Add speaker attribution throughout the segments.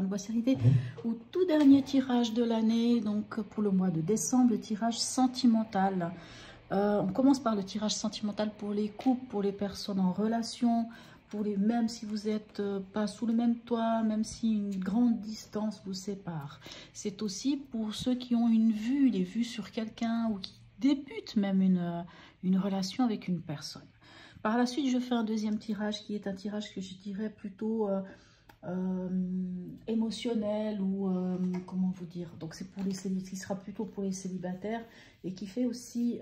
Speaker 1: voici arrivé au tout dernier tirage de l'année, donc pour le mois de décembre, le tirage sentimental. On commence par le tirage sentimental pour les couples, pour les personnes en relation, même si vous n'êtes pas sous le même toit, même si une grande distance vous sépare. C'est aussi pour ceux qui ont les vues sur quelqu'un ou qui débutent même une relation avec une personne. Par la suite, je fais un deuxième tirage qui est un tirage que je dirais plutôt émotionnel ou comment vous dire. Donc c'est pour les célibataires, qui sera plutôt pour les célibataires et qui fait aussi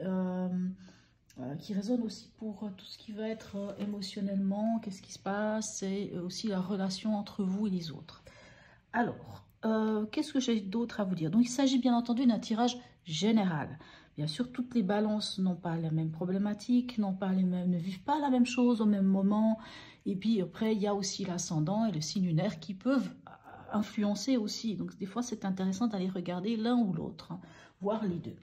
Speaker 1: qui résonne aussi pour tout ce qui va être émotionnellement, qu'est-ce qui se passe, et aussi la relation entre vous et les autres. Alors, qu'est-ce que j'ai d'autre à vous dire? Donc il s'agit bien entendu d'un tirage général. Bien sûr, toutes les balances n'ont pas la même problématique, ne vivent pas la même chose au même moment. Et puis après, il y a aussi l'ascendant et le signe lunaire qui peuvent influencer aussi. Donc des fois, c'est intéressant d'aller regarder l'un ou l'autre, hein, voir les deux.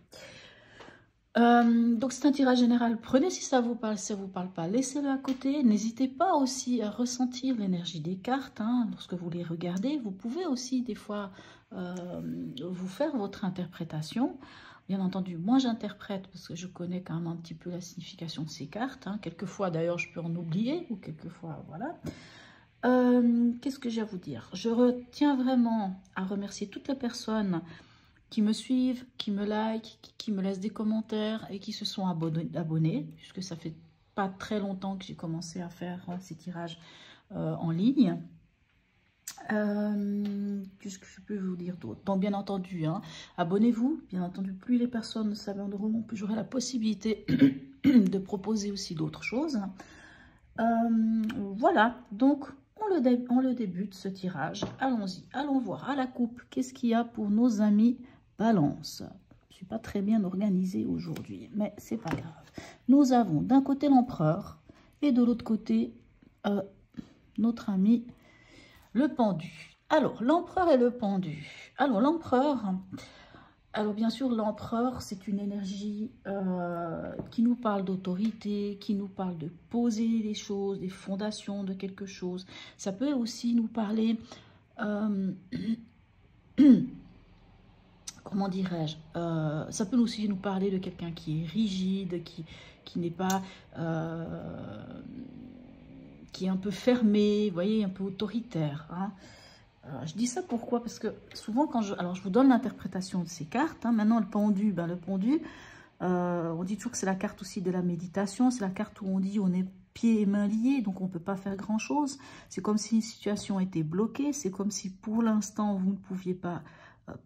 Speaker 1: Donc c'est un tirage général. Prenez si ça vous parle, si ça vous parle pas, laissez-le à côté. N'hésitez pas aussi à ressentir l'énergie des cartes, hein, lorsque vous les regardez. Vous pouvez aussi des fois vous faire votre interprétation. Bien entendu, moi j'interprète parce que je connais quand même un petit peu la signification de ces cartes. Hein. Quelquefois d'ailleurs je peux en oublier ou quelquefois voilà. Qu'est-ce que j'ai à vous dire? Je retiens vraiment à remercier toutes les personnes qui me suivent, qui me like, qui me laissent des commentaires et qui se sont abonnés, puisque ça fait pas très longtemps que j'ai commencé à faire ces tirages en ligne. Qu'est-ce que je peux vous dire d'autre? Donc bien entendu, hein, abonnez-vous. Bien entendu, plus les personnes s'abonneront, plus j'aurai la possibilité de proposer aussi d'autres choses. Voilà, donc on le débute ce tirage. Allons-y, allons voir à la coupe qu'est-ce qu'il y a pour nos amis Balance. Je ne suis pas très bien organisée aujourd'hui, mais c'est pas grave. Nous avons d'un côté l'empereur et de l'autre côté notre ami le pendu. Alors, l'empereur et le pendu. Alors, l'empereur, bien sûr, l'empereur, c'est une énergie qui nous parle d'autorité, qui nous parle de poser les choses, des fondations de quelque chose. Ça peut aussi nous parler, comment dirais-je, ça peut aussi nous parler de quelqu'un qui est rigide, qui n'est pas... qui est un peu fermé, vous voyez, un peu autoritaire. Hein. Je dis ça pourquoi? Parce que souvent, alors je vous donne l'interprétation de ces cartes. Hein. Maintenant, le pendu, on dit toujours que c'est la carte aussi de la méditation. C'est la carte où on dit on est pieds et mains liés, donc on ne peut pas faire grand-chose. C'est comme si une situation était bloquée. C'est comme si pour l'instant, vous ne pouviez pas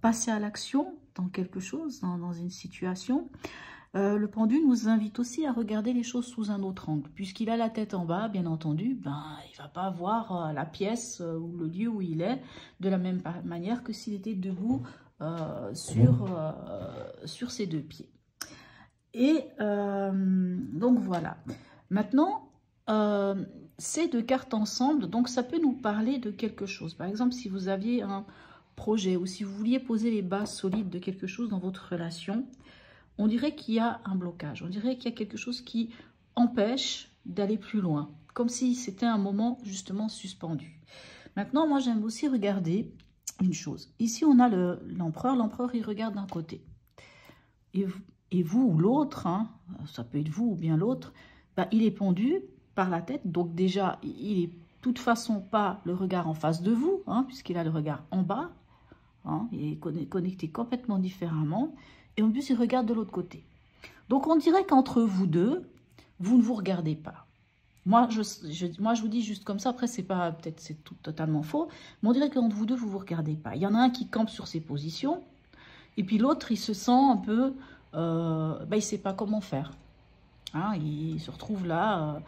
Speaker 1: passer à l'action dans quelque chose, dans une situation. Le pendu nous invite aussi à regarder les choses sous un autre angle. Puisqu'il a la tête en bas, bien entendu, il ne va pas voir la pièce ou le lieu où il est de la même manière que s'il était debout sur ses deux pieds. Et donc voilà. Maintenant, ces deux cartes ensemble, donc ça peut nous parler de quelque chose. Par exemple, si vous aviez un projet ou si vous vouliez poser les bases solides de quelque chose dans votre relation, on dirait qu'il y a un blocage, on dirait qu'il y a quelque chose qui empêche d'aller plus loin, comme si c'était un moment justement suspendu. Maintenant, moi j'aime aussi regarder une chose. Ici, on a l'empereur, l'empereur il regarde d'un côté. Et vous ou l'autre, hein, ça peut être vous ou bien l'autre, il est pendu par la tête, donc déjà, il est de toute façon pas le regard en face de vous, hein, puisqu'il a le regard en bas, hein, il est connecté complètement différemment. Et en plus, il regarde de l'autre côté. Donc, on dirait qu'entre vous deux, vous ne vous regardez pas. Moi, je vous dis juste comme ça. Après, peut-être c'est totalement faux. Mais on dirait qu'entre vous deux, vous ne vous regardez pas. Il y en a un qui campe sur ses positions. Et puis l'autre, il se sent un peu... il ne sait pas comment faire. Hein, il se retrouve là,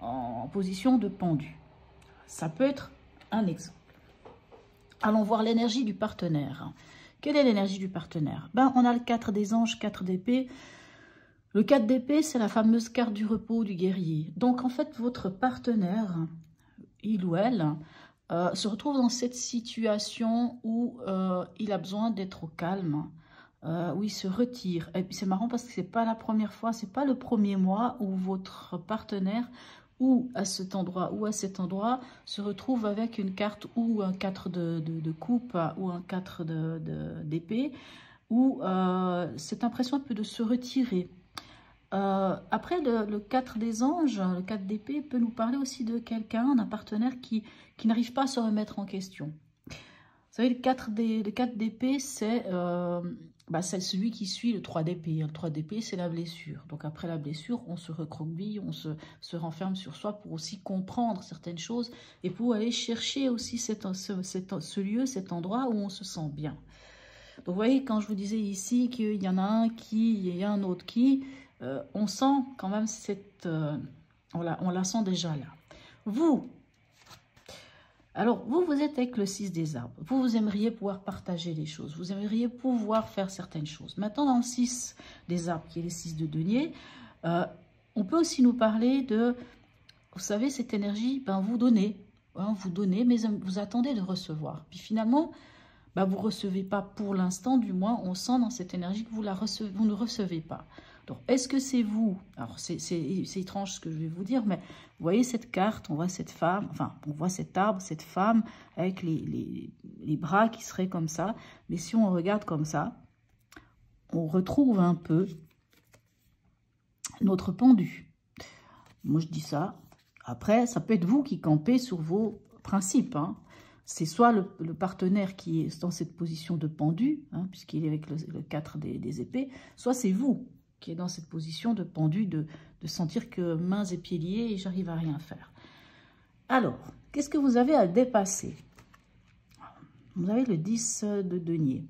Speaker 1: en position de pendu. Ça peut être un exemple. Allons voir l'énergie du partenaire. Quelle est l'énergie du partenaire? On a le 4 des anges, 4 d'épée. Le 4 d'épée, c'est la fameuse carte du repos du guerrier. Donc, en fait, votre partenaire, il ou elle, se retrouve dans cette situation où il a besoin d'être au calme, où il se retire. Et puis, c'est marrant parce que ce n'est pas la première fois, ce n'est pas le premier mois où votre partenaire ou à cet endroit ou à cet endroit se retrouve avec une carte ou un 4 de coupe ou un 4 d'épée, ou cette impression un peu de se retirer. Après, le 4 des anges, le 4 d'épée peut nous parler aussi de quelqu'un, d'un partenaire qui n'arrive pas à se remettre en question. Vous savez, le 4 d'épée, c'est celui qui suit le 3 d'épée. Le 3 d'épée, c'est la blessure. Donc après la blessure, on se recroqueville, on se renferme sur soi pour aussi comprendre certaines choses et pour aller chercher aussi ce lieu, cet endroit où on se sent bien. Donc vous voyez, quand je vous disais ici qu'il y en a un qui, il y a un autre qui, on sent quand même on la sent déjà là. Vous, alors vous êtes avec le 6 des arbres. Vous aimeriez pouvoir partager les choses. Vous aimeriez pouvoir faire certaines choses. Maintenant, dans le 6 des arbres, qui est le 6 de denier, on peut aussi nous parler de, vous savez, cette énergie, vous donnez, mais vous attendez de recevoir. Puis finalement, vous ne recevez pas pour l'instant, du moins, on sent dans cette énergie que vous ne recevez pas. Donc, est-ce que c'est vous? Alors, c'est étrange ce que je vais vous dire, mais vous voyez cette carte, on voit cette femme, enfin, on voit cet arbre, cette femme avec les bras qui seraient comme ça. Mais si on regarde comme ça, on retrouve un peu notre pendu. Moi, je dis ça. Après, ça peut être vous qui campez sur vos principes, hein. C'est soit le partenaire qui est dans cette position de pendu, hein, puisqu'il est avec le 4 des épées, soit c'est vous qui est dans cette position de pendu, de sentir que mains et pieds liés et j'arrive à rien faire. Alors, qu'est-ce que vous avez à dépasser? Vous avez le 10 de denier.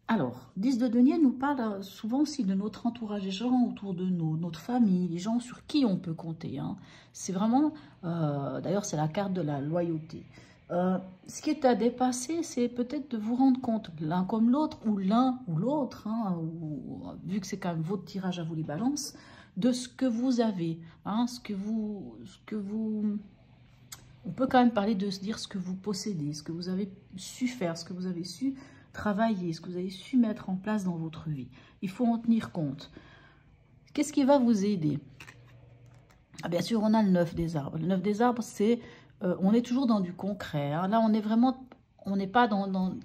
Speaker 1: Alors, 10 de denier nous parle souvent aussi de notre entourage, les gens autour de nous, notre famille, les gens sur qui on peut compter, hein. C'est vraiment, d'ailleurs c'est la carte de la loyauté. Ce qui est à dépasser, c'est peut-être de vous rendre compte, l'un comme l'autre, ou l'un ou l'autre, hein, vu que c'est quand même votre tirage à vous les balances, de ce que vous avez, hein, on peut quand même parler de se dire ce que vous possédez, ce que vous avez su faire, ce que vous avez su travailler, ce que vous avez su mettre en place dans votre vie. Il faut en tenir compte. Qu'est-ce qui va vous aider? Bien sûr, on a le 9 des arbres. Le 9 des arbres, c'est... on est toujours dans du concret, hein. Là, on est vraiment, on n'est pas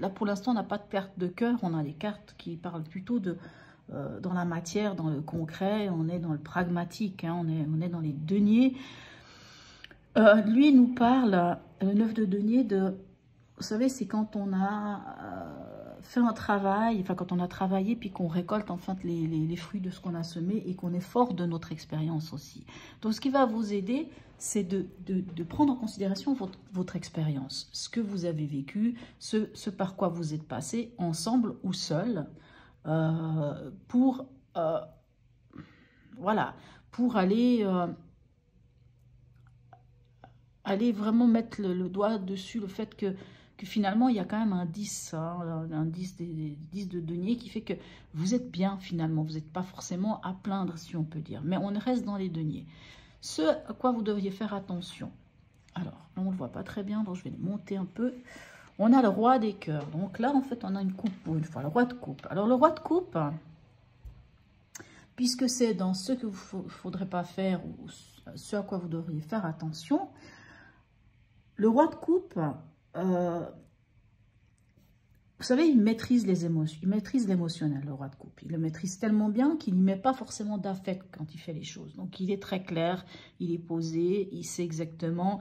Speaker 1: là pour l'instant, on n'a pas de carte de cœur, on a les cartes qui parlent plutôt dans la matière, dans le concret, on est dans le pragmatique, hein, on est dans les deniers. Lui nous parle, le 9 de denier, vous savez, c'est quand on a fait un travail, enfin quand on a travaillé, puis qu'on récolte enfin les fruits de ce qu'on a semé et qu'on est fort de notre expérience aussi. Donc ce qui va vous aider, c'est de prendre en considération votre expérience, ce que vous avez vécu, ce par quoi vous êtes passé, ensemble ou seul, pour aller vraiment mettre le doigt dessus, le fait que finalement, il y a quand même un 10, hein, un 10 de denier qui fait que vous êtes bien finalement. Vous n'êtes pas forcément à plaindre, si on peut dire. Mais on reste dans les deniers. Ce à quoi vous devriez faire attention. Alors, là, on ne le voit pas très bien, donc je vais le monter un peu. On a le roi des cœurs. Donc là, en fait, on a une coupe pour une fois, le roi de coupe. Alors, le roi de coupe, puisque c'est dans ce que vous ne faudrait pas faire ou ce à quoi vous devriez faire attention, le roi de coupe... vous savez, il maîtrise les émotions, il maîtrise l'émotionnel, le roi de coupe. Il le maîtrise tellement bien qu'il n'y met pas forcément d'affect quand il fait les choses. Donc, il est très clair, il est posé, il sait exactement.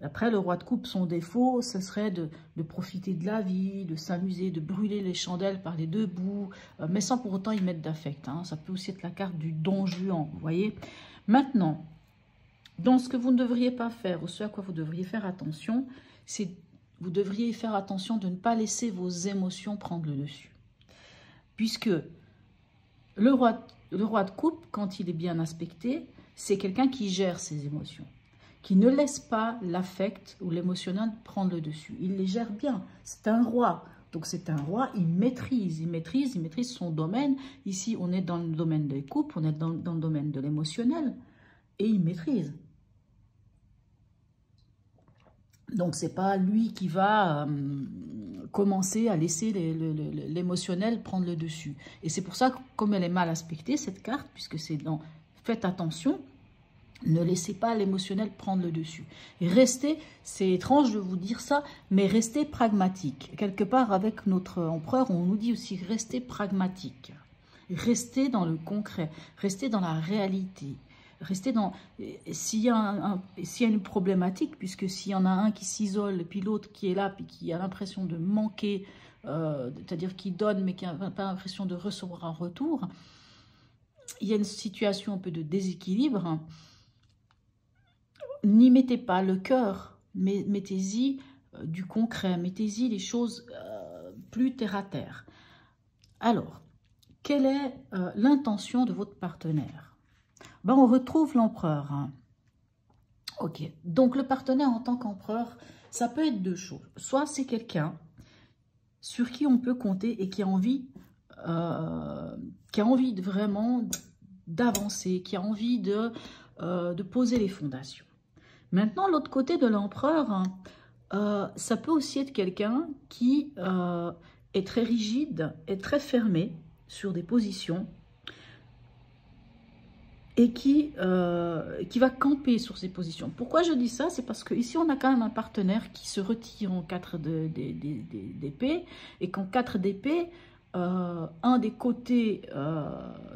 Speaker 1: Après, le roi de coupe, son défaut, ce serait de profiter de la vie, de s'amuser, de brûler les chandelles par les deux bouts, mais sans pour autant y mettre d'affect, hein. Ça peut aussi être la carte du Don Juan, vous voyez. Maintenant, dans ce que vous ne devriez pas faire, ou ce à quoi vous devriez faire attention, c'est vous devriez faire attention de ne pas laisser vos émotions prendre le dessus. Puisque le roi de coupe, quand il est bien aspecté, c'est quelqu'un qui gère ses émotions, qui ne laisse pas l'affect ou l'émotionnel prendre le dessus. Il les gère bien, c'est un roi. Donc c'est un roi, il maîtrise son domaine. Ici, on est dans le domaine des coupes, on est dans le domaine de l'émotionnel, et il maîtrise. Donc, ce n'est pas lui qui va commencer à laisser l'émotionnel prendre le dessus. Et c'est pour ça que, comme elle est mal aspectée, cette carte, puisque c'est dans... Faites attention, Ne laissez pas l'émotionnel prendre le dessus. Et restez, c'est étrange de vous dire ça, mais restez pragmatique. Quelque part, avec notre empereur, on nous dit aussi restez pragmatique. Restez dans le concret, restez dans la réalité. Restez dans... S'il y a une problématique, puisque s'il y en a un qui s'isole, puis l'autre qui est là, puis qui a l'impression de manquer, c'est-à-dire qui donne, mais qui n'a pas l'impression de recevoir un retour, il y a une situation un peu de déséquilibre. N'y mettez pas le cœur, mais mettez-y du concret, mettez-y les choses plus terre à terre. Alors, quelle est l'intention de votre partenaire? Ben, on retrouve l'empereur. Hein. Ok, donc le partenaire en tant qu'empereur, ça peut être deux choses. Soit c'est quelqu'un sur qui on peut compter et qui a envie vraiment d'avancer, qui a envie de poser les fondations. Maintenant, l'autre côté de l'empereur, ça peut aussi être quelqu'un qui est très rigide, est très fermé sur des positions et qui va camper sur ses positions. Pourquoi je dis ça? C'est parce qu'ici, on a quand même un partenaire qui se retire en 4 d'épée, et qu'en 4 d'épée, un des côtés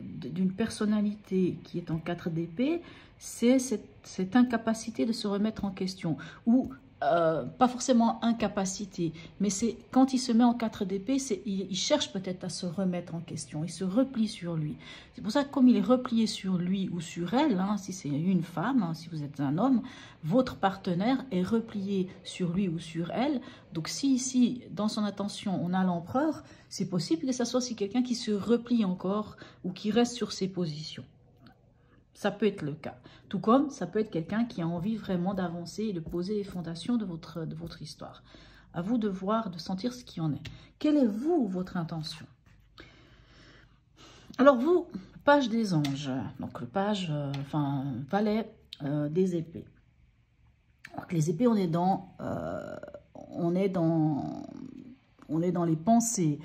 Speaker 1: d'une personnalité qui est en 4 d'épée, c'est cette incapacité de se remettre en question, ou pas forcément incapacité, mais c'est quand il se met en 4 d'épée, il cherche peut-être à se remettre en question, il se replie sur lui. C'est pour ça que comme il est replié sur lui ou sur elle, hein, si c'est une femme, hein, si vous êtes un homme, votre partenaire est replié sur lui ou sur elle. Donc si ici, dans son attention, on a l'empereur, c'est possible que ça soit aussi quelqu'un qui se replie encore ou qui reste sur ses positions. Ça peut être le cas. Tout comme ça peut être quelqu'un qui a envie vraiment d'avancer et de poser les fondations de votre histoire. À vous de voir, de sentir ce qui en est. Quelle est, vous, votre intention? Alors vous, page des anges. Donc le page, valet des épées. Donc les épées, on est dans les pensées.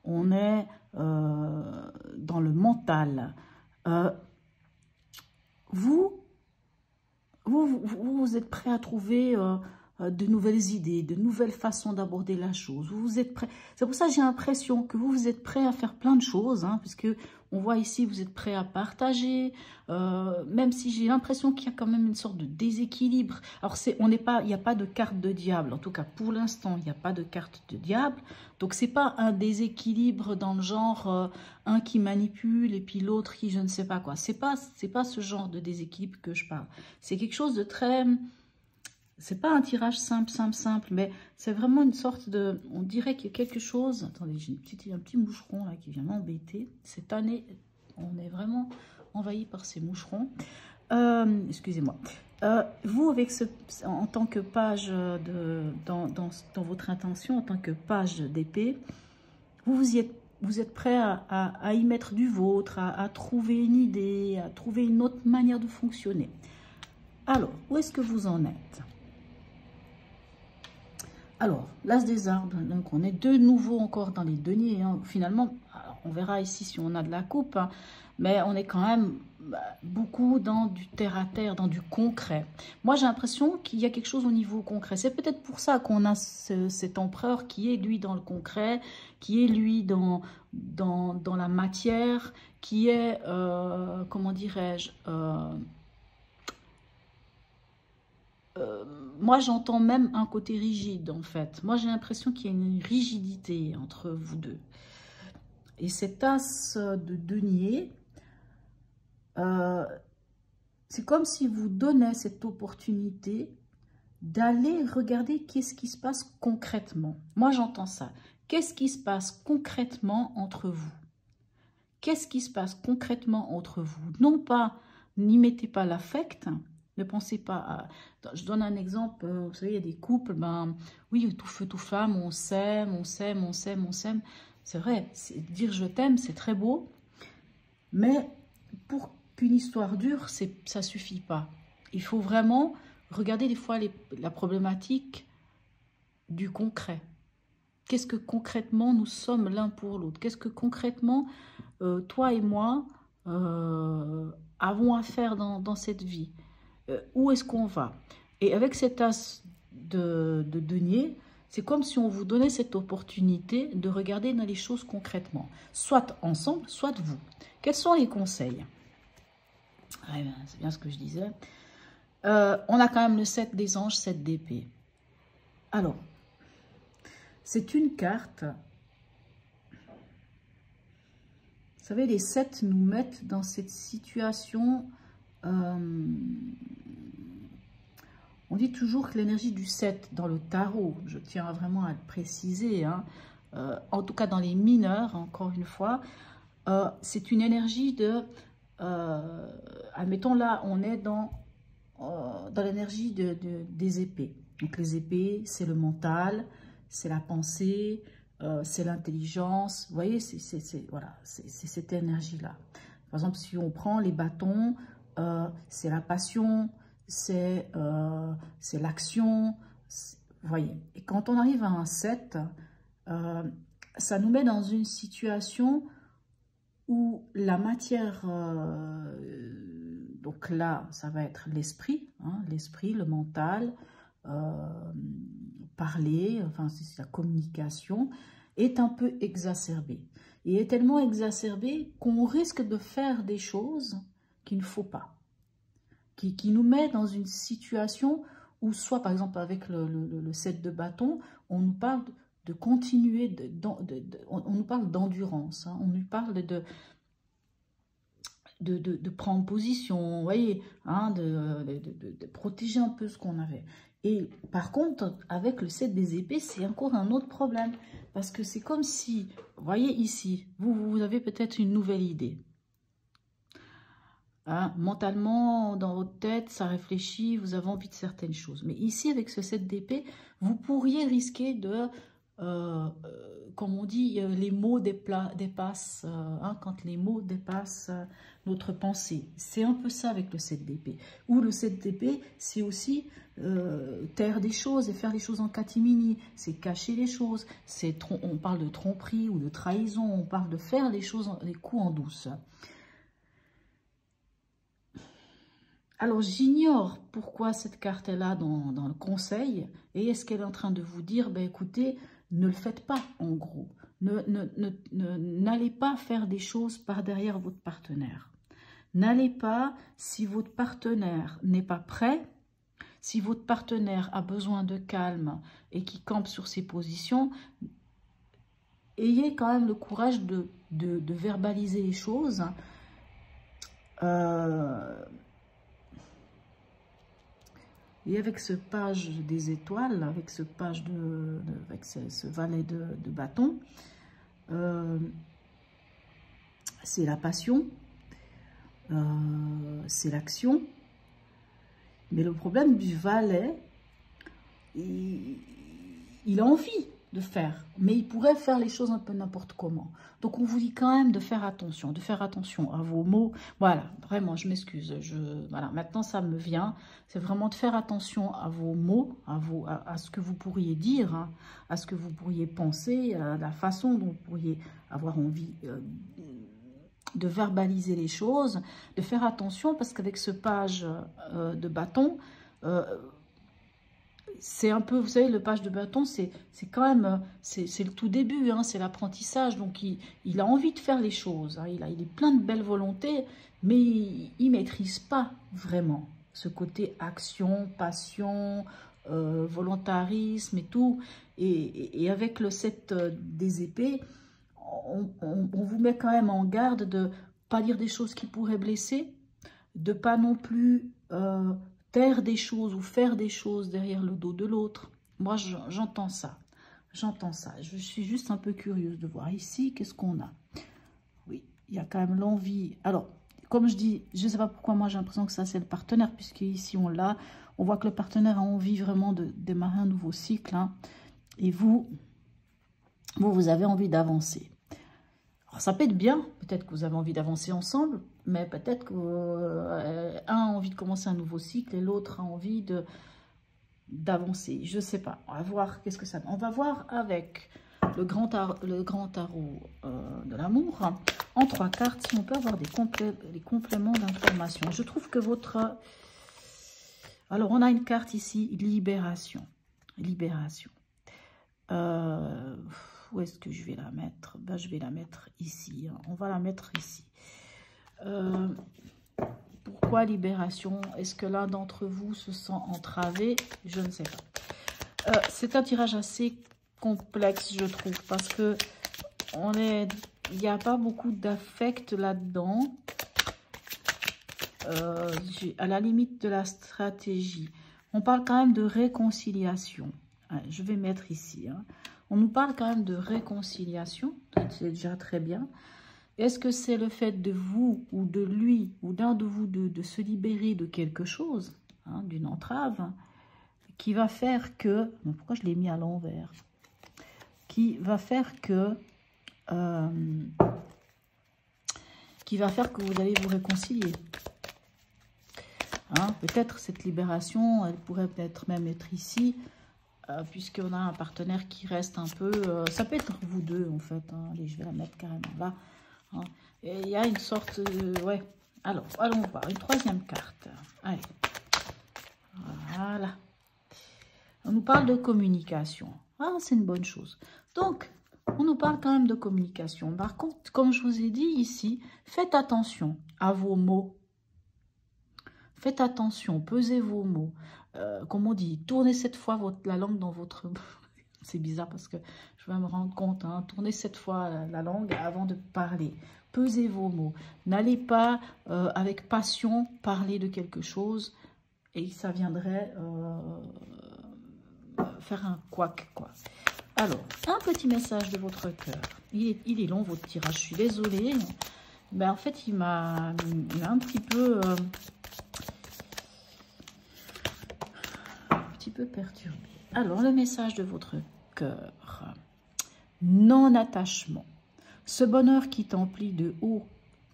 Speaker 1: On est dans le mental. Vous êtes prêt à trouver de nouvelles idées, de nouvelles façons d'aborder la chose. Vous êtes prêt. C'est pour ça que j'ai l'impression que vous êtes prêt à faire plein de choses, hein, puisque on voit ici, vous êtes prêt à partager, même si j'ai l'impression qu'il y a quand même une sorte de déséquilibre. Alors, il n'y a pas de carte de diable. En tout cas, pour l'instant, il n'y a pas de carte de diable. Donc, c'est pas un déséquilibre dans le genre un qui manipule et puis l'autre qui je ne sais pas quoi. C'est pas ce genre de déséquilibre que je parle. C'est quelque chose de très... C'est pas un tirage simple, mais c'est vraiment une sorte de... On dirait qu'il y a quelque chose... Attendez, j'ai un petit moucheron là qui vient m'embêter. Cette année, on est vraiment envahi par ces moucherons. Excusez-moi. Vous, en tant que page dans votre intention, en tant que page d'épée, vous êtes prêt à y mettre du vôtre, à trouver une idée, à trouver une autre manière de fonctionner. Alors, où est-ce que vous en êtes? Alors, l'as des arbres, donc on est de nouveau encore dans les deniers. Hein. Finalement, alors, on verra ici si on a de la coupe, hein, mais on est quand même beaucoup dans du terre-à-terre, dans du concret. Moi, j'ai l'impression qu'il y a quelque chose au niveau concret. C'est peut-être pour ça qu'on a cet empereur qui est, lui, dans le concret, qui est, lui, dans la matière, qui est, comment dirais-je... moi, j'entends même un côté rigide, en fait. Moi, j'ai l'impression qu'il y a une rigidité entre vous deux. Et cet as de denier, c'est comme si vous donnez cette opportunité d'aller regarder qu'est-ce qui se passe concrètement. Moi, j'entends ça. Qu'est-ce qui se passe concrètement entre vous? Qu'est-ce qui se passe concrètement entre vous? Non pas, n'y mettez pas l'affect. Ne pensez pas à... Je donne un exemple, vous savez, il y a des couples, ben oui, tout feu, tout flamme, on s'aime, on s'aime, on s'aime, on s'aime. C'est vrai, dire je t'aime, c'est très beau, mais pour qu'une histoire dure, ça ne suffit pas. Il faut vraiment regarder des fois la problématique du concret. Qu'est-ce que concrètement nous sommes l'un pour l'autre? Qu'est-ce que concrètement, toi et moi, avons à faire dans cette vie? où est-ce qu'on va? Et avec cet as de denier, c'est comme si on vous donnait cette opportunité de regarder dans les choses concrètement, soit ensemble, soit vous. Quels sont les conseils? C'est bien ce que je disais. On a quand même le 7 des anges, 7 d'épée. Alors, c'est une carte. Vous savez, les 7 nous mettent dans cette situation. On dit toujours que l'énergie du 7 dans le tarot, je tiens vraiment à le préciser, hein, en tout cas dans les mineurs, encore une fois, c'est une énergie de... admettons là, on est dans l'énergie des épées. Donc les épées, c'est le mental, c'est la pensée, c'est l'intelligence. Vous voyez, voilà, c'est cette énergie-là. Par exemple, si on prend les bâtons, c'est la passion, c'est l'action. Vous voyez. Et quand on arrive à un 7, ça nous met dans une situation où la matière, donc là, ça va être l'esprit, hein, l'esprit, le mental, parler, enfin c'est la communication, est un peu exacerbée. Et est tellement exacerbée qu'on risque de faire des choses qu'il ne faut pas. Qui nous met dans une situation où soit, par exemple, avec le 7 de bâton, on nous parle de continuer, on nous parle d'endurance, hein, on nous parle de prendre position, vous voyez, hein, de protéger un peu ce qu'on avait. Et par contre, avec le 7 des épées, c'est encore un autre problème. Parce que c'est comme si, vous voyez ici, vous avez peut-être une nouvelle idée. Hein, mentalement, dans votre tête, ça réfléchit, vous avez envie de certaines choses. Mais ici, avec ce 7 d'épée, vous pourriez risquer de, comme on dit, les mots dépassent, hein, quand les mots dépassent notre pensée. C'est un peu ça avec le 7 d'épée. Ou le 7 d'épée, c'est aussi taire des choses et faire les choses en catimini. C'est cacher les choses. On parle de tromperie ou de trahison. On parle de faire les choses, les coups en douce. Alors, j'ignore pourquoi cette carte est là dans le conseil. Et est-ce qu'elle est en train de vous dire, ben écoutez, ne le faites pas, en gros. N'allez pas faire des choses par derrière votre partenaire. N'allez pas, si votre partenaire n'est pas prêt, si votre partenaire a besoin de calme et qui campe sur ses positions, ayez quand même le courage de verbaliser les choses. Et avec ce page des étoiles, avec ce page avec ce valet de bâton, c'est la passion, c'est l'action. Mais le problème du valet, il a envie de faire, mais il pourrait faire les choses un peu n'importe comment. Donc on vous dit quand même de faire attention à vos mots. Voilà, vraiment, je m'excuse. Voilà, maintenant ça me vient. C'est vraiment de faire attention à vos mots, à ce que vous pourriez dire, hein, à ce que vous pourriez penser, à la façon dont vous pourriez avoir envie de verbaliser les choses, de faire attention parce qu'avec ce page de bâton, c'est un peu, vous savez, le page de bâton, c'est quand même, c'est le tout début, hein, c'est l'apprentissage. Donc, il a envie de faire les choses. Hein, il est plein de belles volontés, mais il ne maîtrise pas vraiment ce côté action, passion, volontarisme et tout. Et avec le 7 des épées, on vous met quand même en garde de ne pas dire des choses qui pourraient blesser, de pas non plus... taire des choses ou faire des choses derrière le dos de l'autre. Moi, j'entends ça. J'entends ça. Je suis juste un peu curieuse de voir ici, qu'est-ce qu'on a. Oui, il y a quand même l'envie. Alors, comme je dis, je ne sais pas pourquoi moi j'ai l'impression que ça c'est le partenaire, puisque ici on l'a. On voit que le partenaire a envie vraiment de démarrer un nouveau cycle. Hein, et vous avez envie d'avancer. Alors, ça peut être bien, peut-être que vous avez envie d'avancer ensemble, mais peut-être qu'un a envie de commencer un nouveau cycle et l'autre a envie d'avancer. Je ne sais pas. On va voir qu'est-ce que ça... On va voir avec le grand tarot de l'amour, en 3 cartes, si on peut avoir des compléments d'information. Je trouve que votre Alors, on a une carte ici, libération. Libération. Où est-ce que je vais la mettre? Ben, je vais la mettre ici. Hein. On va la mettre ici. Pourquoi libération? Est-ce que l'un d'entre vous se sent entravé? Je ne sais pas. C'est un tirage assez complexe, je trouve, parce que il n'y a pas beaucoup d'affect là-dedans. À la limite de la stratégie. On parle quand même de réconciliation. Je vais mettre ici. Hein. On nous parle quand même de réconciliation. C'est déjà très bien. Est-ce que c'est le fait de vous ou de lui ou d'un de vous de se libérer de quelque chose, hein, d'une entrave, qui va faire que... Pourquoi je l'ai mis à l'envers? Qui va faire que... vous allez vous réconcilier. Hein, peut-être cette libération, elle pourrait peut-être même être ici, puisqu'on a un partenaire qui reste un peu... ça peut être vous deux, en fait. Hein. Allez, je vais la mettre carrément là. Hein. Et il y a une sorte de... Ouais. Alors, allons voir. Une troisième carte. Allez. Voilà. On nous parle de communication. Ah, c'est une bonne chose. Donc, on nous parle quand même de communication. Par contre, comme je vous ai dit ici, faites attention à vos mots. Faites attention, pesez vos mots. Comme on dit, tournez 7 fois la langue dans votre... C'est bizarre parce que je vais me rendre compte. Hein, tournez 7 fois la langue avant de parler. Pesez vos mots. N'allez pas avec passion parler de quelque chose et ça viendrait faire un couac, quoi. Alors, un petit message de votre cœur. Il est long, votre tirage. Je suis désolée. Mais en fait, il m'a un petit peu... perturbé. Alors, le message de votre cœur. Non-attachement. Ce bonheur qui t'emplit de haut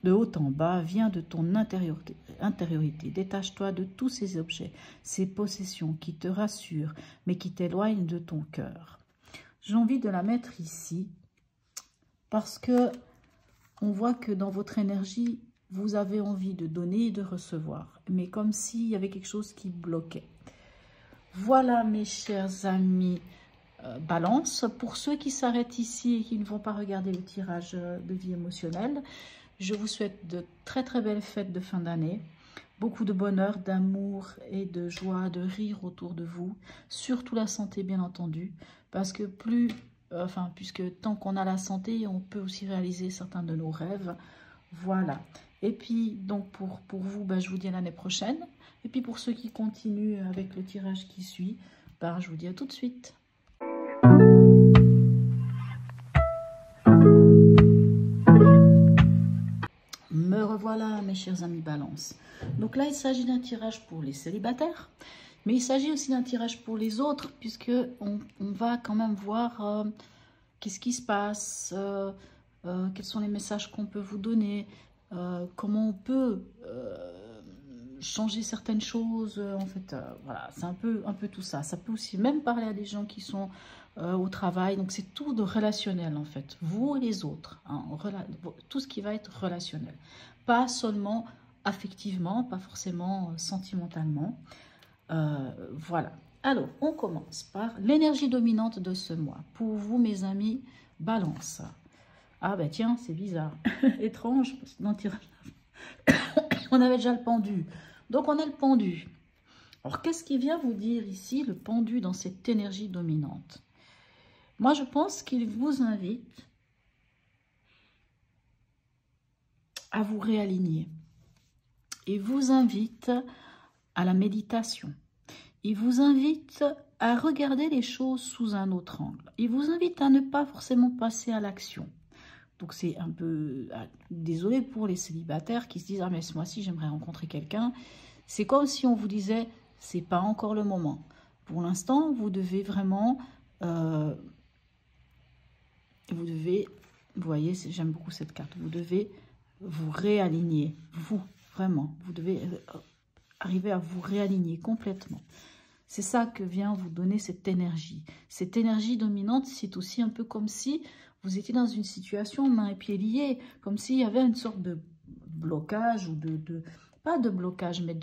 Speaker 1: en bas vient de ton intériorité. Détache-toi de tous ces objets, ces possessions qui te rassurent, mais qui t'éloignent de ton cœur. J'ai envie de la mettre ici parce que on voit que dans votre énergie, vous avez envie de donner et de recevoir, mais comme s'il y avait quelque chose qui bloquait. Voilà mes chers amis Balance. Pour ceux qui s'arrêtent ici et qui ne vont pas regarder le tirage de vie émotionnelle, je vous souhaite de très très belles fêtes de fin d'année. Beaucoup de bonheur, d'amour et de joie, de rire autour de vous. Surtout la santé bien entendu. Parce que puisque tant qu'on a la santé, on peut aussi réaliser certains de nos rêves. Voilà. Et puis, donc, pour vous, je vous dis à l'année prochaine. Et puis, pour ceux qui continuent avec le tirage qui suit, je vous dis à tout de suite. Me revoilà, mes chers amis Balance. Donc là, il s'agit d'un tirage pour les célibataires. Mais il s'agit aussi d'un tirage pour les autres, puisque on va quand même voir qu'est-ce qui se passe, quels sont les messages qu'on peut vous donner, comment on peut changer certaines choses. En fait, voilà, c'est un peu tout ça. Ça peut aussi même parler à des gens qui sont au travail. Donc, c'est tout de relationnel, en fait. Vous et les autres. Hein, tout ce qui va être relationnel. Pas seulement affectivement, pas forcément sentimentalement. Voilà. Alors, on commence par l'énergie dominante de ce mois. Pour vous, mes amis, Balance. Ah, ben tiens, c'est bizarre. Étrange. On avait déjà le pendu. Donc, on a le pendu. Alors, qu'est-ce qui vient vous dire ici, le pendu, dans cette énergie dominante? Moi, je pense qu'il vous invite à vous réaligner. Il vous invite à la méditation. Il vous invite à regarder les choses sous un autre angle. Il vous invite à ne pas forcément passer à l'action. Donc, c'est un peu... désolé pour les célibataires qui se disent « Ah, mais ce mois-ci, j'aimerais rencontrer quelqu'un. » C'est comme si on vous disait « C'est pas encore le moment. » Pour l'instant, vous devez vraiment... vous voyez, j'aime beaucoup cette carte. Vous devez vous réaligner. Vous, vraiment. Vous devez arriver à vous réaligner complètement. C'est ça que vient vous donner cette énergie. Cette énergie dominante, c'est aussi un peu comme si vous étiez dans une situation mains et pieds liés, comme s'il y avait une sorte de blocage, ou pas de blocage, mais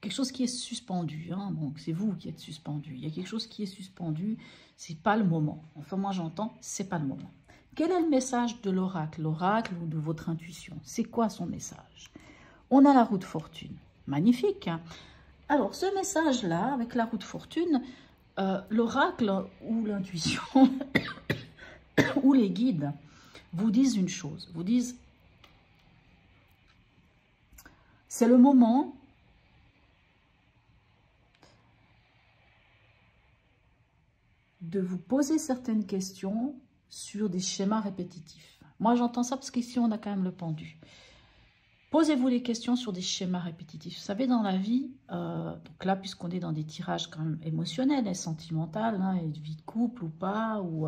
Speaker 1: quelque chose qui est suspendu. Hein. Donc, c'est vous qui êtes suspendu. Il y a quelque chose qui est suspendu. C'est pas le moment. Enfin, moi, j'entends, c'est pas le moment. Quel est le message de l'oracle ou de votre intuition? C'est quoi son message? On a la roue de fortune. Magnifique. Hein. Alors, ce message-là, avec la roue de fortune, l'oracle ou l'intuition ou les guides vous disent une chose. Vous disent, c'est le moment de vous poser certaines questions sur des schémas répétitifs. Moi, j'entends ça parce qu'ici, on a quand même le pendu. Posez-vous les questions sur des schémas répétitifs. Vous savez, dans la vie, donc là, puisqu'on est dans des tirages quand même émotionnels et sentimentaux, hein, et de vie de couple ou pas, ou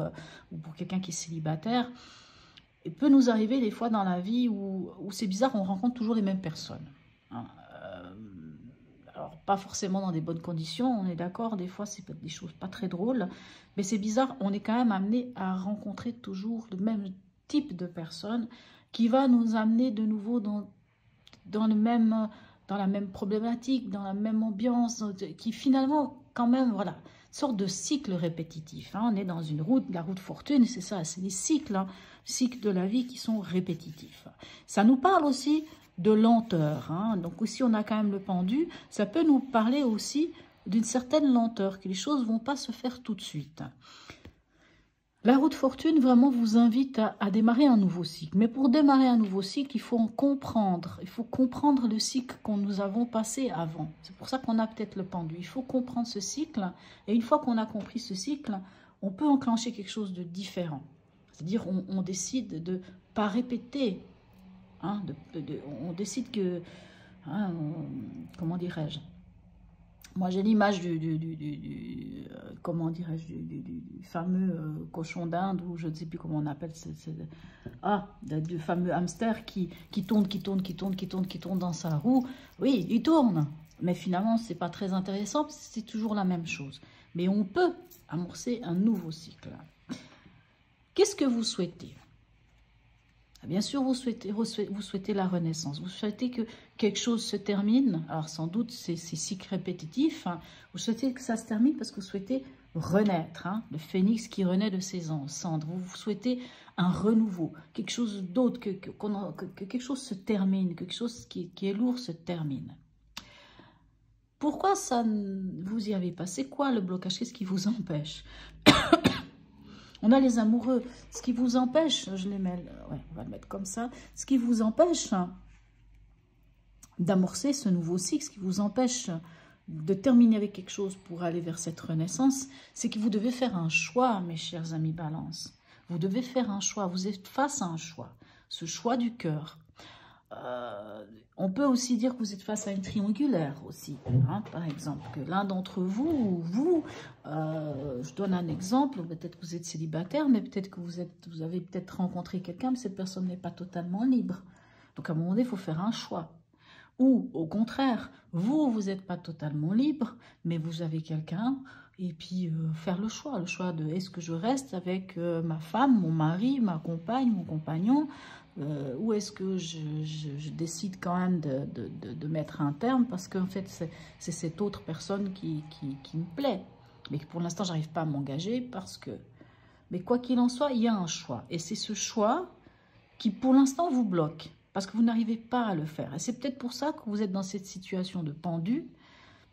Speaker 1: pour quelqu'un qui est célibataire, il peut nous arriver des fois dans la vie où c'est bizarre, on rencontre toujours les mêmes personnes. Hein. Alors, pas forcément dans des bonnes conditions, on est d'accord, des fois, c'est des choses pas très drôles, mais c'est bizarre, on est quand même amené à rencontrer toujours le même type de personne qui va nous amener de nouveau dans la même problématique, dans la même ambiance, qui finalement, quand même, voilà, sorte de cycle répétitif. Hein. On est dans la roue de fortune, c'est ça, c'est des cycles, hein, cycles de la vie qui sont répétitifs. Ça nous parle aussi de lenteur. Hein. Donc aussi, on a quand même le pendu. Ça peut nous parler aussi d'une certaine lenteur, que les choses ne vont pas se faire tout de suite. La roue de fortune vraiment vous invite à démarrer un nouveau cycle. Mais pour démarrer un nouveau cycle, il faut en comprendre. Il faut comprendre le cycle qu'on nous avons passé avant. C'est pour ça qu'on a peut-être le pendu. Il faut comprendre ce cycle. Et une fois qu'on a compris ce cycle, on peut enclencher quelque chose de différent. C'est-à-dire on décide de ne pas répéter. Hein, on décide que... Hein, comment dirais-je? Moi, j'ai l'image du fameux cochon d'Inde, ou je ne sais plus comment on appelle, du fameux hamster qui tourne dans sa roue. Oui, il tourne, mais finalement, ce n'est pas très intéressant, c'est toujours la même chose. Mais on peut amorcer un nouveau cycle. Qu'est-ce que vous souhaitez? Bien sûr, vous souhaitez la renaissance. Vous souhaitez que quelque chose se termine. Alors, sans doute, c'est cycle répétitif. Hein. Vous souhaitez que ça se termine parce que vous souhaitez renaître. Hein. Le phénix qui renaît de ses cendres. Vous souhaitez un renouveau. Quelque chose d'autre, que quelque chose se termine. Quelque chose qui est lourd se termine. Pourquoi ça, vous y avez pas? C'est quoi le blocage? Qu'est-ce qui vous empêche? On a les amoureux. Ce qui vous empêche, je les mets, ouais, on va le mettre comme ça, ce qui vous empêche d'amorcer ce nouveau cycle, ce qui vous empêche de terminer avec quelque chose pour aller vers cette renaissance, c'est que vous devez faire un choix, mes chers amis Balance. Vous devez faire un choix, vous êtes face à un choix, ce choix du cœur. On peut aussi dire que vous êtes face à une triangulaire aussi, hein, par exemple, que l'un d'entre vous, je donne un exemple, peut-être que vous êtes célibataire, mais peut-être que vous avez peut-être rencontré quelqu'un, mais cette personne n'est pas totalement libre. Donc à un moment donné, il faut faire un choix. Ou au contraire, vous n'êtes pas totalement libre, mais vous avez quelqu'un, et puis faire le choix de est-ce que je reste avec ma femme, mon mari, ma compagne, mon compagnon, ou est-ce que je décide quand même de mettre un terme parce qu'en fait c'est cette autre personne qui me plaît, mais pour l'instant j'arrive pas à m'engager parce que... Mais quoi qu'il en soit, il y a un choix, et c'est ce choix qui pour l'instant vous bloque, parce que vous n'arrivez pas à le faire, et c'est peut-être pour ça que vous êtes dans cette situation de pendu,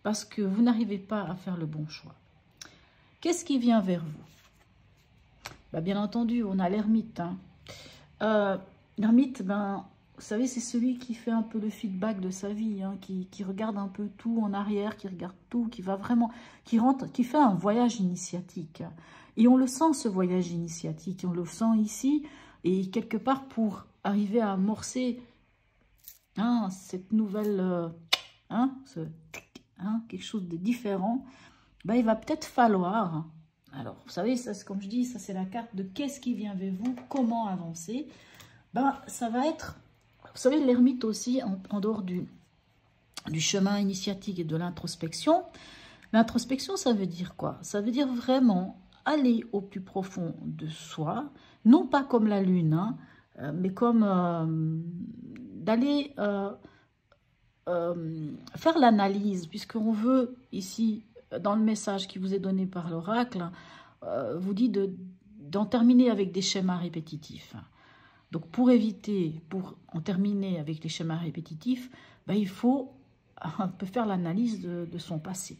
Speaker 1: parce que vous n'arrivez pas à faire le bon choix. Qu'est-ce qui vient vers vous? Ben, bien entendu, on a l'ermite, hein. L'ermite, ben, vous savez, c'est celui qui fait un peu le feedback de sa vie, hein, qui regarde un peu tout en arrière, qui regarde tout, qui va vraiment, qui fait un voyage initiatique. Et on le sent, ce voyage initiatique, on le sent ici, et quelque part pour arriver à amorcer cette nouvelle, quelque chose de différent, ben, il va peut-être falloir... Alors, vous savez, ça, comme je dis, ça c'est la carte de qu'est-ce qui vient vers vous, comment avancer. Ben, ça va être, vous savez, l'ermite aussi, en dehors du chemin initiatique et de l'introspection. L'introspection, ça veut dire quoi? Ça veut dire vraiment aller au plus profond de soi, non pas comme la lune, hein, mais comme d'aller faire l'analyse, puisqu'on veut ici, dans le message qui vous est donné par l'oracle, vous dit d'en terminer avec des schémas répétitifs. Donc pour éviter, pour en terminer avec les schémas répétitifs, ben, il faut un peu faire l'analyse de son passé.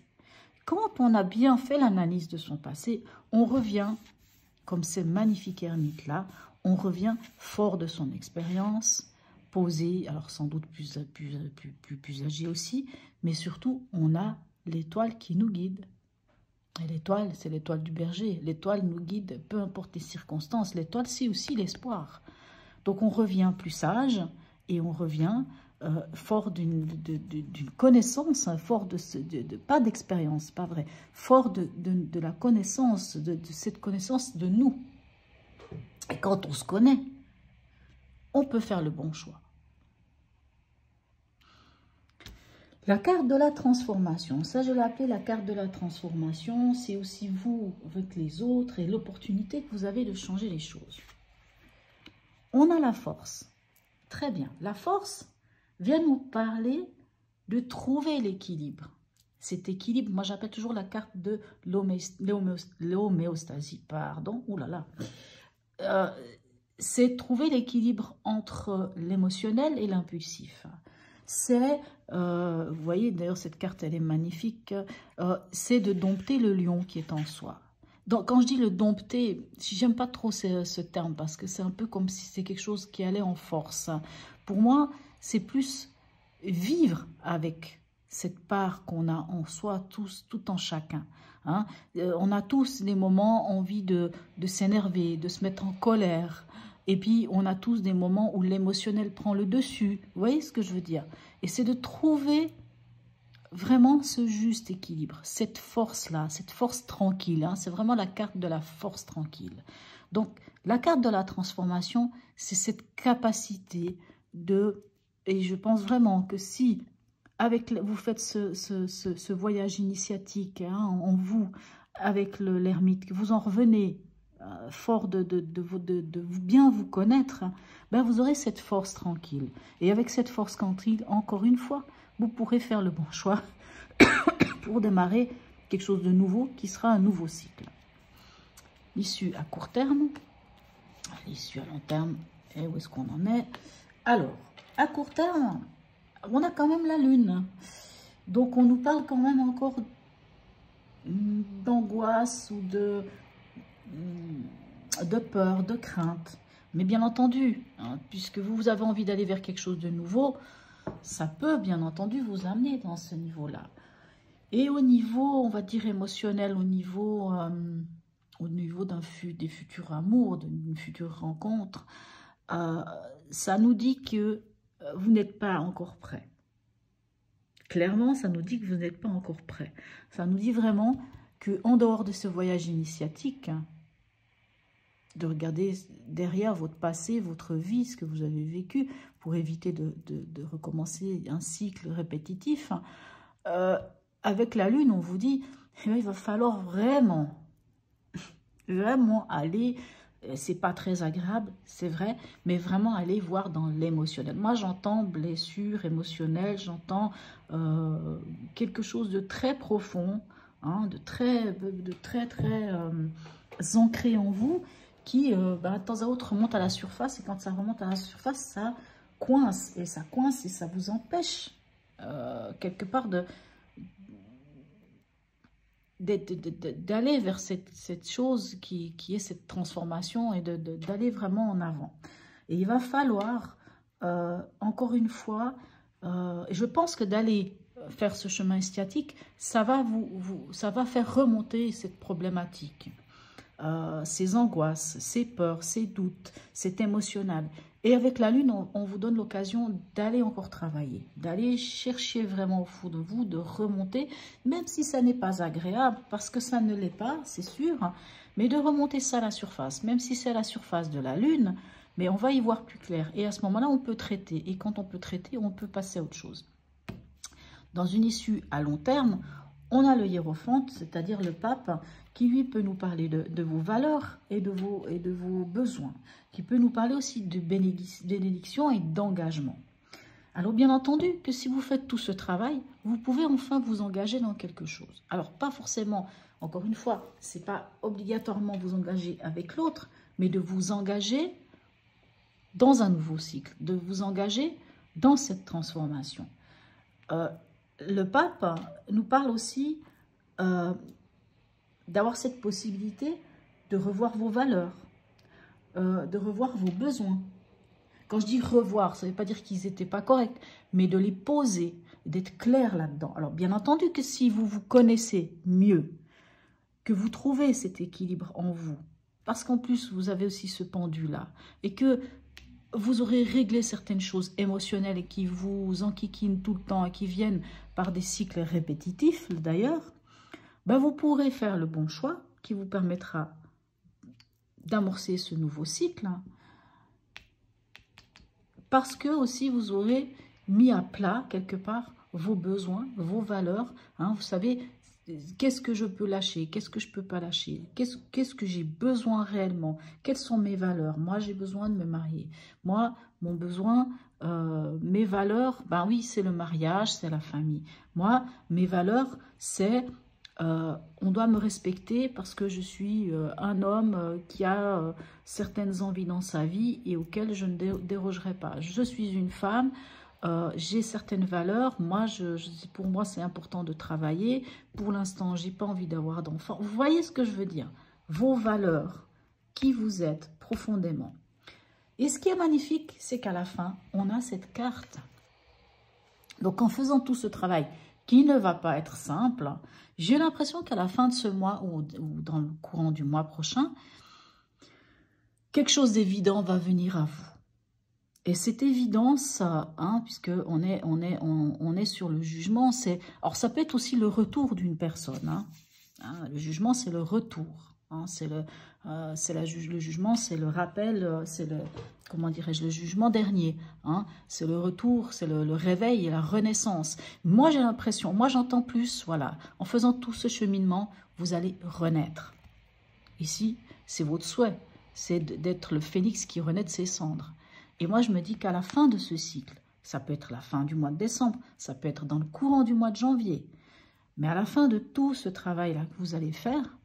Speaker 1: Quand on a bien fait l'analyse de son passé, on revient, comme ces magnifiques ermites-là, on revient fort de son expérience, posé, alors sans doute plus âgé aussi, mais surtout, on a l'étoile qui nous guide. Et l'étoile, c'est l'étoile du berger. L'étoile nous guide, peu importe les circonstances. L'étoile, c'est aussi l'espoir. Donc, on revient plus sage et on revient fort d'une connaissance, hein, fort pas d'expérience, pas vrai, fort de la connaissance, de cette connaissance de nous. Et quand on se connaît, on peut faire le bon choix. La carte de la transformation, ça je l'ai appelé la carte de la transformation, c'est aussi vous avec les autres et l'opportunité que vous avez de changer les choses. On a la force, très bien. La force vient nous parler de trouver l'équilibre. Cet équilibre, moi j'appelle toujours la carte de l'homéostasie, pardon, oulala. C'est trouver l'équilibre entre l'émotionnel et l'impulsif. C'est, vous voyez d'ailleurs cette carte elle est magnifique, c'est de dompter le lion qui est en soi. Donc, quand je dis le dompter, j'aime pas trop ce terme parce que c'est un peu comme si c'est quelque chose qui allait en force. Pour moi, c'est plus vivre avec cette part qu'on a en soi, tous, tout en chacun. Hein. On a tous des moments envie de s'énerver, de se mettre en colère. Et puis, on a tous des moments où l'émotionnel prend le dessus. Vous voyez ce que je veux dire? Et c'est de trouver vraiment ce juste équilibre, cette force-là, cette force tranquille. Hein, c'est vraiment la carte de la force tranquille. Donc, la carte de la transformation, c'est cette capacité de... Et je pense vraiment que si vous faites ce voyage initiatique hein, en vous, avec l'ermite, que vous en revenez fort de bien vous connaître, ben vous aurez cette force tranquille. Et avec cette force tranquille, encore une fois, vous pourrez faire le bon choix pour démarrer quelque chose de nouveau qui sera un nouveau cycle. L'issue à court terme, l'issue à long terme, et où est-ce qu'on en est? Alors, à court terme, on a quand même la lune. Donc, on nous parle quand même encore d'angoisse ou de peur, de crainte. Mais bien entendu, hein, puisque vous avez envie d'aller vers quelque chose de nouveau, ça peut bien entendu vous amener dans ce niveau-là. Et au niveau, on va dire émotionnel, au niveau des futurs amours, d'une future rencontre, ça nous dit que vous n'êtes pas encore prêt. Clairement, ça nous dit que vous n'êtes pas encore prêt. Ça nous dit vraiment qu'en dehors de ce voyage initiatique, de regarder derrière votre passé, votre vie, ce que vous avez vécu, pour éviter de recommencer un cycle répétitif. Avec la lune, on vous dit, eh bien, il va falloir vraiment aller, c'est pas très agréable, c'est vrai, mais vraiment aller voir dans l'émotionnel. Moi, j'entends blessure émotionnelle, j'entends quelque chose de très profond, hein, de très ancré en vous, qui, de temps à autre, remonte à la surface. Et quand ça remonte à la surface, ça coince. Et ça vous empêche, quelque part, d'aller vers cette chose qui est cette transformation et d'aller vraiment en avant. Et il va falloir, encore une fois, je pense que d'aller faire ce chemin initiatique, ça va faire remonter cette problématique. Ces angoisses, ces peurs, ces doutes, cet émotionnel. Et avec la lune, on vous donne l'occasion d'aller encore travailler, d'aller chercher vraiment au fond de vous, de remonter, même si ça n'est pas agréable, parce que ça ne l'est pas, c'est sûr, mais de remonter ça à la surface, même si c'est à la surface de la lune, mais on va y voir plus clair. Et à ce moment-là, on peut traiter. Et quand on peut traiter, on peut passer à autre chose. Dans une issue à long terme, on a le hiérophante, c'est-à-dire le pape, qui lui peut nous parler de vos valeurs et de vos besoins, qui peut nous parler aussi de bénédiction et d'engagement. Alors bien entendu que si vous faites tout ce travail, vous pouvez enfin vous engager dans quelque chose. Alors pas forcément, encore une fois, c'est pas obligatoirement vous engager avec l'autre, mais de vous engager dans un nouveau cycle, de vous engager dans cette transformation. Le pape nous parle aussi d'avoir cette possibilité de revoir vos valeurs, de revoir vos besoins. Quand je dis revoir, ça ne veut pas dire qu'ils n'étaient pas corrects, mais de les poser, d'être clair là-dedans. Alors bien entendu que si vous vous connaissez mieux, que vous trouvez cet équilibre en vous, parce qu'en plus vous avez aussi ce pendu-là, et que vous aurez réglé certaines choses émotionnelles et qui vous enquiquinent tout le temps et qui viennent par des cycles répétitifs d'ailleurs, ben vous pourrez faire le bon choix qui vous permettra d'amorcer ce nouveau cycle, parce que aussi vous aurez mis à plat quelque part vos besoins, vos valeurs. Vous savez, qu'est-ce que je peux lâcher, qu'est-ce que je ne peux pas lâcher, qu'est-ce que j'ai besoin réellement, quelles sont mes valeurs. Moi, j'ai besoin de me marier. Moi, mon besoin, mes valeurs, ben oui, c'est le mariage, c'est la famille. Moi, mes valeurs, c'est... on doit me respecter parce que je suis un homme qui a certaines envies dans sa vie et auxquelles je ne dérogerai pas. Je suis une femme, j'ai certaines valeurs. Moi, pour moi, c'est important de travailler. Pour l'instant, je n'ai pas envie d'avoir d'enfants. Vous voyez ce que je veux dire? Vos valeurs, qui vous êtes profondément. Et ce qui est magnifique, c'est qu'à la fin, on a cette carte. Donc, en faisant tout ce travail qui ne va pas être simple, j'ai l'impression qu'à la fin de ce mois ou dans le courant du mois prochain, quelque chose d'évident va venir à vous. Et cette évidence, puisqu'on est sur le jugement, alors ça peut être aussi le retour d'une personne. Le jugement, c'est le retour. Le jugement, c'est le rappel, c'est le, comment dirais-je, le jugement dernier. C'est le retour, c'est le réveil et la renaissance. Moi, j'ai l'impression, moi j'entends plus, voilà, en faisant tout ce cheminement, vous allez renaître. Ici, c'est votre souhait, c'est d'être le phénix qui renaît de ses cendres. Et moi, je me dis qu'à la fin de ce cycle, ça peut être la fin du mois de décembre, ça peut être dans le courant du mois de janvier, mais à la fin de tout ce travail-là que vous allez faire,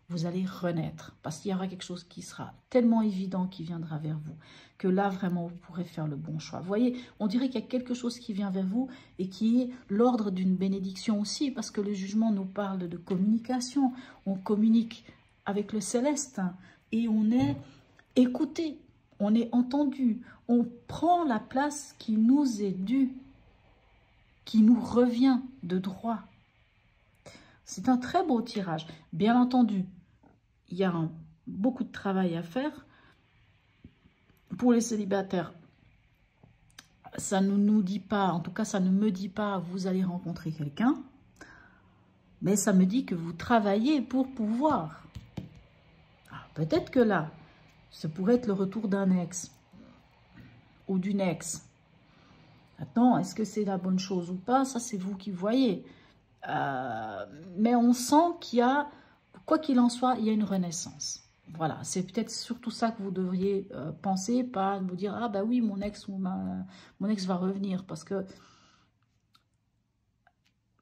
Speaker 1: vous allez renaître, parce qu'il y aura quelque chose qui sera tellement évident qui viendra vers vous, que là, vraiment, vous pourrez faire le bon choix. Vous voyez, on dirait qu'il y a quelque chose qui vient vers vous et qui est l'ordre d'une bénédiction aussi, parce que le jugement nous parle de communication. On communique avec le céleste et on est écouté, on est entendu, on prend la place qui nous est due, qui nous revient de droit. C'est un très beau tirage. Bien entendu, il y a beaucoup de travail à faire. Pour les célibataires, ça ne nous dit pas, en tout cas, ça ne me dit pas, vous allez rencontrer quelqu'un. Mais ça me dit que vous travaillez pour pouvoir. Peut-être que là, ce pourrait être le retour d'un ex ou d'une ex. Maintenant, est-ce que c'est la bonne chose ou pas? Ça, c'est vous qui voyez. Mais on sent qu'il y a, quoi qu'il en soit, il y a une renaissance. Voilà, c'est peut-être surtout ça que vous devriez penser, pas vous dire « Ah bah oui, mon ex mon ex va revenir », parce que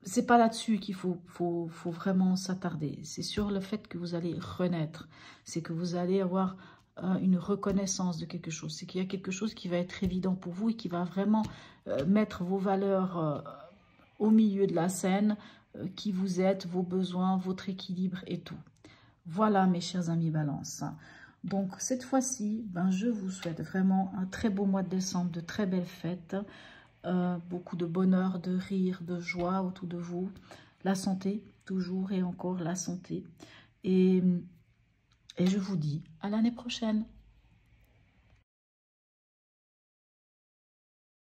Speaker 1: c'est pas là-dessus qu'il faut vraiment s'attarder. C'est sur le fait que vous allez renaître, c'est que vous allez avoir une reconnaissance de quelque chose. C'est qu'il y a quelque chose qui va être évident pour vous et qui va vraiment mettre vos valeurs au milieu de la scène, qui vous êtes, vos besoins, votre équilibre et tout. Voilà mes chers amis Balance. Donc cette fois-ci, je vous souhaite vraiment un très beau mois de décembre, de très belles fêtes, beaucoup de bonheur, de rire, de joie autour de vous, la santé, toujours et encore la santé. Et je vous dis à l'année prochaine.